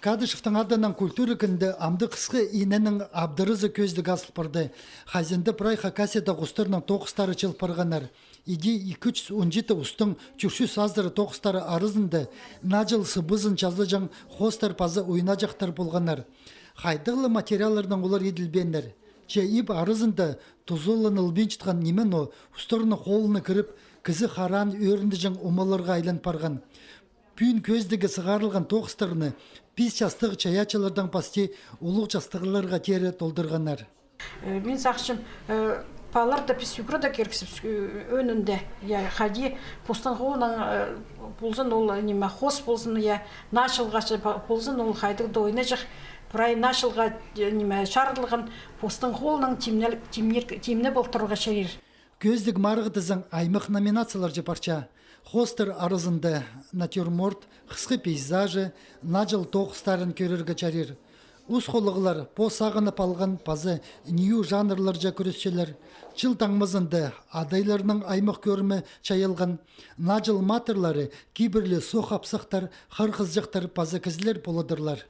Кадышевтың адынан культура кінді амды қысқы иненің абдырызы көзді асылып барды. Хазинді прайха кассета ғустырның тоқыстары чылпырғанар. Иди 217 ұстың чүрші саздыры тоқыстары арызынды нажыл сыбызын жазылжан хостар пазы ойна жақтар болғанар. Хайдығлы материаллардан олар еділбендер. Че иб арызынды тұзылын ылбен чытқан немен о, ұстырыны қолыны кіріп, кізі харан өрінді жан омаларға айлан парған. Пүйін көздігі сығарылған тоқыстарыны пис жастығы чаячылардан пасте ұлық жастығыларға тері толдырғанар. Мен сақшым, палар да пис юграда керкісіп өнінде, хади постан қолынан болсын ол неме хос болсын, нашылғашы болсын ол хайдық дойына жақ, бұрай нашылға шарылған постан қолынан тимне болтыруға шерер. Көздік марғыдызың аймық номинациялар жепарча. Хостер арызынды натюрморт, қысқы пейзажы, нажыл тоқыстарын көрерге чарир. Уз қолығылар по сағынып алған пазы нью жанрлар жа көресшелер. Чыл таңмызынды адайларының аймық көрімі чайылған. Нажыл матырлары кейбірлі соқапсықтар, қарқызжықтар пазы кізілер болыдырлар.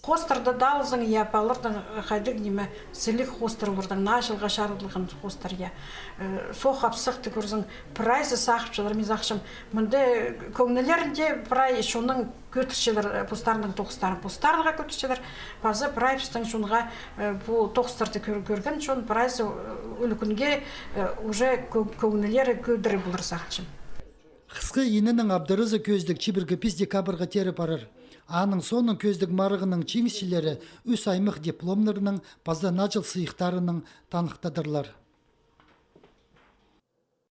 Хостарда далызың палырдың қайдық неме сілік хостарлардың нашылға шарылған хостар соқ апсықты көрзің прайсы сақыпшылар мен зақшым. Мұнды көңнелерінде прай шоның көтіршелер постарының тоқыстарын постарға көтіршелер. Базы прайпстың шонға бұл тоқыстарды көрген шон прайсы өлікінге уже көңнелері көдірі болыр сақшым. Қысқы енінің абдырызы көздік чибіргі піз декабрға тері парыр. Аның соның көздік марығының чеңсілері үс аймық дипломларының пазда начыл сыйықтарының танықтадырлар.